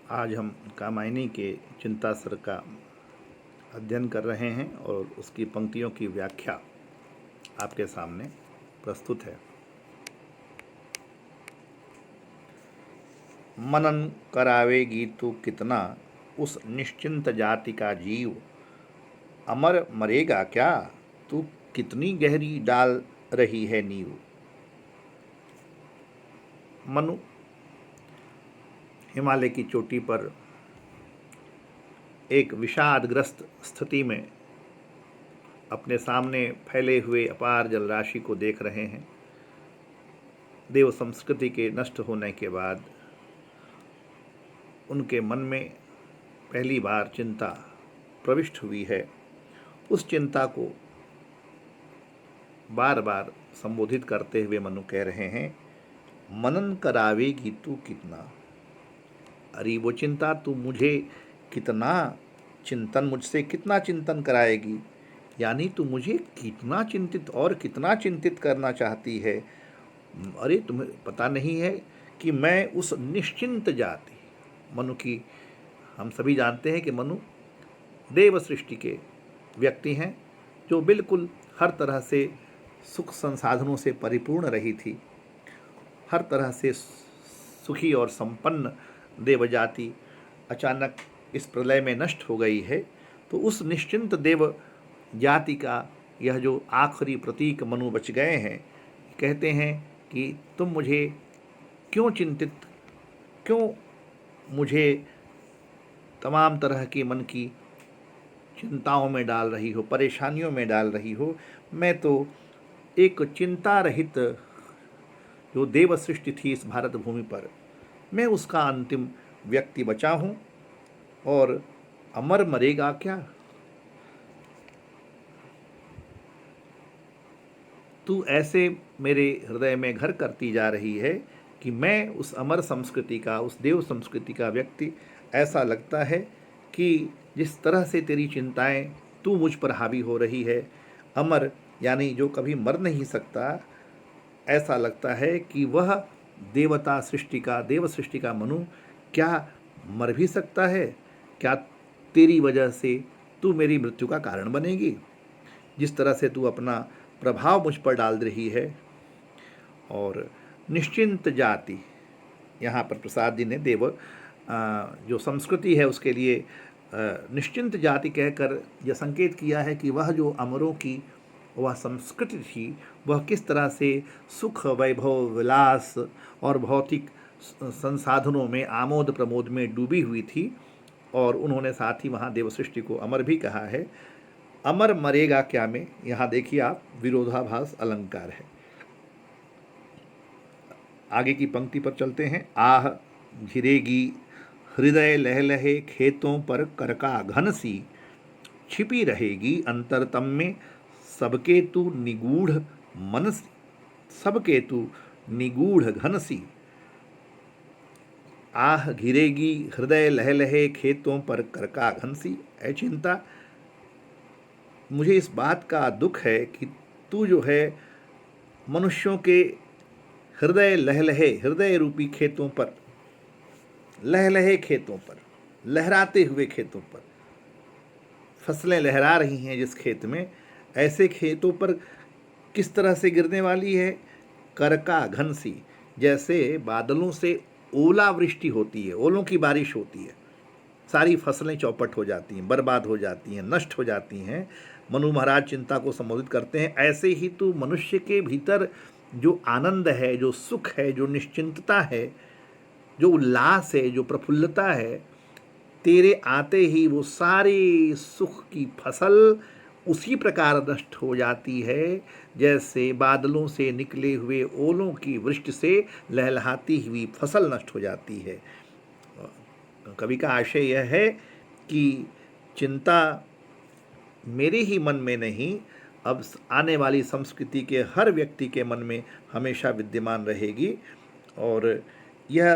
आज हम कामायनी के चिंतासर का अध्ययन कर रहे हैं और उसकी पंक्तियों की व्याख्या आपके सामने प्रस्तुत है। मनन करावेगी तू कितना उस निश्चिंत जाति का जीव, अमर मरेगा क्या तू कितनी गहरी डाल रही है नींव। मनु हिमालय की चोटी पर एक विषादग्रस्त स्थिति में अपने सामने फैले हुए अपार जलराशि को देख रहे हैं। देव संस्कृति के नष्ट होने के बाद उनके मन में पहली बार चिंता प्रविष्ट हुई है। उस चिंता को बार बार संबोधित करते हुए मनु कह रहे हैं, मनन करावेगी तू कितना। अरे वो चिंता तू मुझे कितना चिंतन, मुझसे कितना चिंतन कराएगी, यानी तू मुझे कितना चिंतित और कितना चिंतित करना चाहती है। अरे तुम्हें पता नहीं है कि मैं उस निश्चिंत जाति, मनु की, हम सभी जानते हैं कि मनु देव सृष्टि के व्यक्ति हैं जो बिल्कुल हर तरह से सुख संसाधनों से परिपूर्ण रही थी। हर तरह से सुखी और संपन्न देव जाति अचानक इस प्रलय में नष्ट हो गई है। तो उस निश्चिंत देव जाति का यह जो आखिरी प्रतीक मनु बच गए हैं, कहते हैं कि तुम मुझे क्यों चिंतित, क्यों मुझे तमाम तरह की मन की चिंताओं में डाल रही हो, परेशानियों में डाल रही हो। मैं तो एक चिंता रहित जो देव सृष्टि थी इस भारत भूमि पर, मैं उसका अंतिम व्यक्ति बचा हूँ, और अमर मरेगा क्या। तू ऐसे मेरे हृदय में घर करती जा रही है कि मैं उस अमर संस्कृति का, उस देव संस्कृति का व्यक्ति ऐसा लगता है कि जिस तरह से तेरी चिंताएं तू मुझ पर हावी हो रही है, अमर यानी जो कभी मर नहीं सकता, ऐसा लगता है कि वह देवता सृष्टि का, देव सृष्टि का मनु क्या मर भी सकता है। क्या तेरी वजह से तू मेरी मृत्यु का कारण बनेगी। जिस तरह से तू अपना प्रभाव मुझ पर डाल रही है। और निश्चिंत जाति, यहाँ पर प्रसाद जी ने देव जो संस्कृति है उसके लिए निश्चिंत जाति कहकर यह संकेत किया है कि वह जो अमरों की वह संस्कृति थी, वह किस तरह से सुख, वैभव, विलास और भौतिक संसाधनों में, आमोद प्रमोद में डूबी हुई थी। और उन्होंने साथ ही वहाँ देव सृष्टि को अमर भी कहा है। अमर मरेगा क्या में यहाँ देखिए आप, विरोधाभास अलंकार है। आगे की पंक्ति पर चलते हैं। आह घिरेगी हृदय लहलहे खेतों पर करका घन सी, छिपी रहेगी अंतरतम में सबके तू निगूढ़ मन सी, सबके तू निगूढ़ घन सी। आह घिरेगी हृदय लहलहे खेतों पर करका घन सी। ऐ चिंता, मुझे इस बात का दुख है कि तू जो है मनुष्यों के हृदय लहलहे, हृदय रूपी खेतों पर, लहलहे खेतों पर, लहराते हुए खेतों पर, फसलें लहरा रही हैं जिस खेत में, ऐसे खेतों पर किस तरह से गिरने वाली है। करका घन सी, जैसे बादलों से ओलावृष्टि होती है, ओलों की बारिश होती है, सारी फसलें चौपट हो जाती हैं, बर्बाद हो जाती हैं, नष्ट हो जाती हैं। मनु महाराज चिंता को संबोधित करते हैं, ऐसे ही तू मनुष्य के भीतर जो आनंद है, जो सुख है, जो निश्चिंतता है, जो उल्लास है, जो प्रफुल्लता है, तेरे आते ही वो सारी सुख की फसल उसी प्रकार नष्ट हो जाती है जैसे बादलों से निकले हुए ओलों की वृष्टि से लहलहाती हुई फसल नष्ट हो जाती है। कवि का आशय यह है कि चिंता मेरे ही मन में नहीं, अब आने वाली संस्कृति के हर व्यक्ति के मन में हमेशा विद्यमान रहेगी। और यह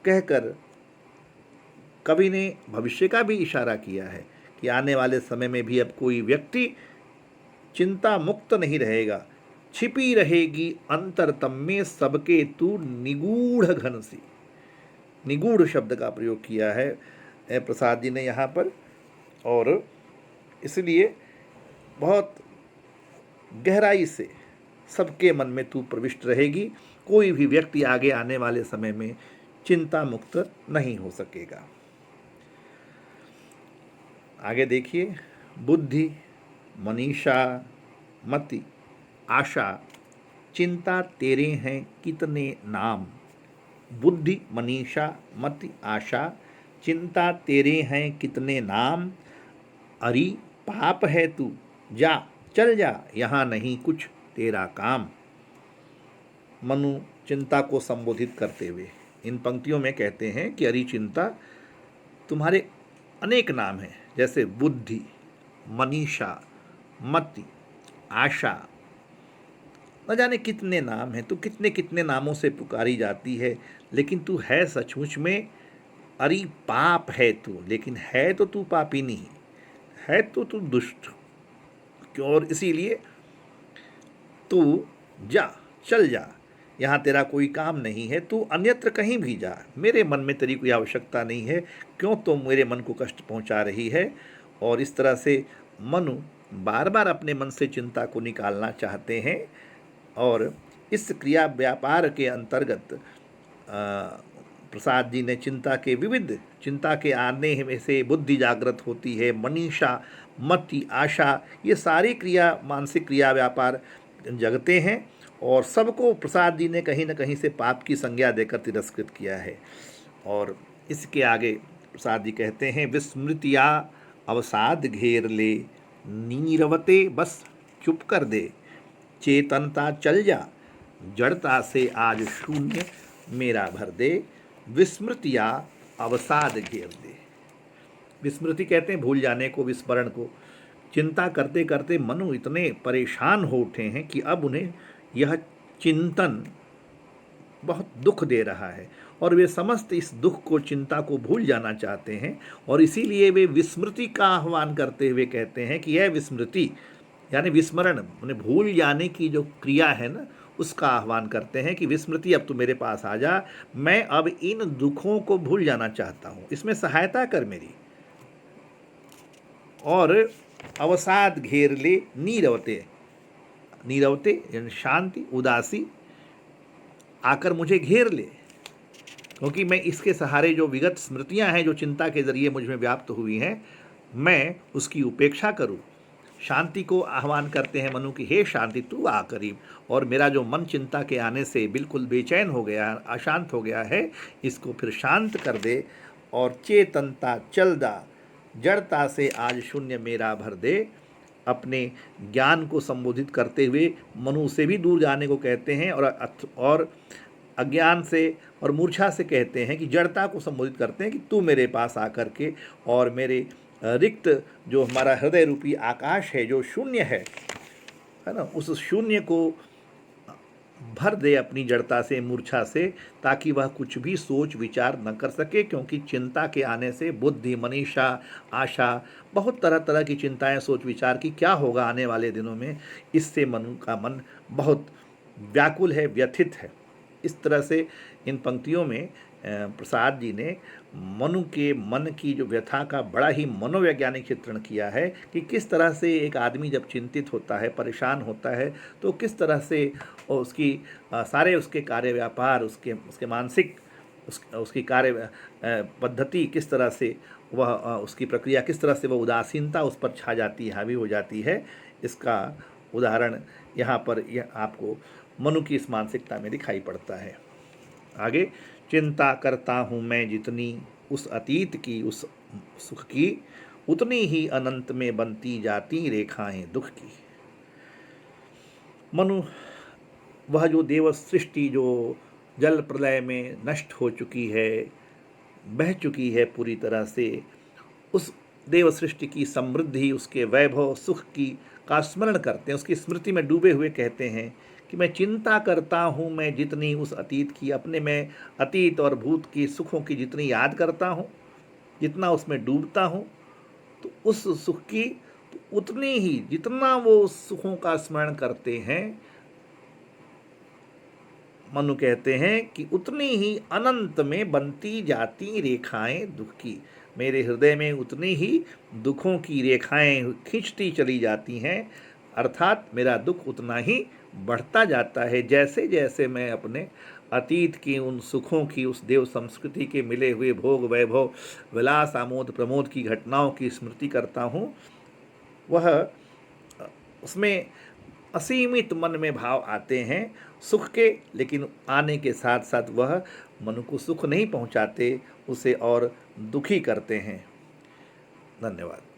कहकर कवि ने भविष्य का भी इशारा किया है कि आने वाले समय में भी अब कोई व्यक्ति चिंता मुक्त नहीं रहेगा। छिपी रहेगी अंतरतम में सबके तू निगूढ़ घन सी। निगूढ़ शब्द का प्रयोग किया है प्रसाद जी ने यहाँ पर, और इसलिए बहुत गहराई से सबके मन में तू प्रविष्ट रहेगी। कोई भी व्यक्ति आगे आने वाले समय में चिंता मुक्त नहीं हो सकेगा। आगे देखिए, बुद्धि, मनीषा, मति, आशा, चिंता तेरे हैं कितने नाम। बुद्धि, मनीषा, मति, आशा, चिंता तेरे हैं कितने नाम। अरे पाप है तू, जा चल जा, यहाँ नहीं कुछ तेरा काम। मनु चिंता को संबोधित करते हुए इन पंक्तियों में कहते हैं कि अरे चिंता, तुम्हारे अनेक नाम हैं, जैसे बुद्धि, मनीषा, मति, आशा, न जाने कितने नाम हैं। तू कितने कितने नामों से पुकारी जाती है, लेकिन तू है सचमुच में अरे पाप है तू, लेकिन है तो तू पापी नहीं, है तो तू दुष्ट। क्यों? और इसीलिए तू जा चल जा, यहाँ तेरा कोई काम नहीं है, तू अन्यत्र कहीं भी जा, मेरे मन में तेरी कोई आवश्यकता नहीं है। क्यों तो मेरे मन को कष्ट पहुँचा रही है। और इस तरह से मनु बार बार अपने मन से चिंता को निकालना चाहते हैं। और इस क्रिया व्यापार के अंतर्गत प्रसाद जी ने चिंता के आने में से बुद्धि जागृत होती है, मनीषा, मति, आशा, ये सारी क्रिया, मानसिक क्रिया व्यापार जगते हैं, और सबको प्रसाद जी ने कहीं न कहीं से पाप की संज्ञा देकर तिरस्कृत किया है। और इसके आगे प्रसाद जी कहते हैं, विस्मृतिया अवसाद घेर ले, नीरवते बस चुप कर दे, चेतनता चल जा, जड़ता से आज शून्य मेरा भर दे। विस्मृतिया अवसाद घेर दे। विस्मृति कहते हैं भूल जाने को, विस्मरण को। चिंता करते करते मनु इतने परेशान हो उठे हैं कि अब उन्हें यह चिंतन बहुत दुख दे रहा है, और वे समस्त इस दुख को, चिंता को भूल जाना चाहते हैं। और इसीलिए वे विस्मृति का आह्वान करते हुए कहते हैं कि यह विस्मृति यानी विस्मरण, उन्हें भूल जाने की जो क्रिया है ना, उसका आह्वान करते हैं कि विस्मृति अब तू मेरे पास आ जा, मैं अब इन दुखों को भूल जाना चाहता हूँ, इसमें सहायता कर मेरी। और अवसाद घेर ले, नीरवते, नीरवते यानी शांति, उदासी आकर मुझे घेर ले, क्योंकि मैं इसके सहारे जो विगत स्मृतियां हैं, जो चिंता के जरिए मुझ में व्याप्त हुई हैं, मैं उसकी उपेक्षा करूं। शांति को आह्वान करते हैं मनु की, हे शांति तू आ करीब, और मेरा जो मन चिंता के आने से बिल्कुल बेचैन हो गया, अशांत हो गया है, इसको फिर शांत कर दे। और चेतनता चल दा, जड़ता से आज शून्य मेरा भर दे। अपने ज्ञान को संबोधित करते हुए मनु से भी दूर जाने को कहते हैं, और अज्ञान से और मूर्छा से कहते हैं कि जड़ता को संबोधित करते हैं कि तू मेरे पास आकर के और मेरे रिक्त जो हमारा हृदय रूपी आकाश है, जो शून्य है ना, उस शून्य को भर दे अपनी जड़ता से, मूर्छा से, ताकि वह कुछ भी सोच विचार न कर सके। क्योंकि चिंता के आने से बुद्धि, मनीषा, आशा, बहुत तरह तरह की चिंताएं, सोच विचार की क्या होगा आने वाले दिनों में, इससे मनु का मन बहुत व्याकुल है, व्यथित है। इस तरह से इन पंक्तियों में प्रसाद जी ने मनु के मन की जो व्यथा का बड़ा ही मनोवैज्ञानिक चित्रण किया है कि किस तरह से एक आदमी जब चिंतित होता है, परेशान होता है, तो किस तरह से उसकी सारे उसके कार्य व्यापार, उसके मानसिक उसकी कार्य पद्धति किस तरह से वह उसकी प्रक्रिया किस तरह से वह उदासीनता उस पर छा जाती है, हावी हो जाती है। इसका उदाहरण यहाँ पर यह आपको मनु की इस मानसिकता में दिखाई पड़ता है। आगे, चिंता करता हूँ मैं जितनी उस अतीत की, उस सुख की, उतनी ही अनंत में बनती जाती रेखाएं दुख की। मनु वह जो देव सृष्टि जो जल प्रलय में नष्ट हो चुकी है, बह चुकी है पूरी तरह से, उस देव सृष्टि की समृद्धि, उसके वैभव, सुख की का स्मरण करते हैं, उसकी स्मृति में डूबे हुए कहते हैं कि मैं चिंता करता हूँ मैं जितनी उस अतीत की, अपने में अतीत और भूत की सुखों की जितनी याद करता हूँ, जितना उसमें डूबता हूँ, तो उस सुख की तो उतनी ही, जितना वो सुखों का स्मरण करते हैं, मनु कहते हैं कि उतनी ही अनंत में बनती जाती रेखाएं दुख की। मेरे हृदय में उतनी ही दुखों की रेखाएं खींचती चली जाती हैं, अर्थात मेरा दुख उतना ही बढ़ता जाता है जैसे जैसे मैं अपने अतीत की उन सुखों की, उस देव संस्कृति के मिले हुए भोग वैभव विलास आमोद प्रमोद की घटनाओं की स्मृति करता हूँ। वह उसमें असीमित मन में भाव आते हैं सुख के, लेकिन आने के साथ साथ वह मन को सुख नहीं पहुँचाते, उसे और दुखी करते हैं। धन्यवाद।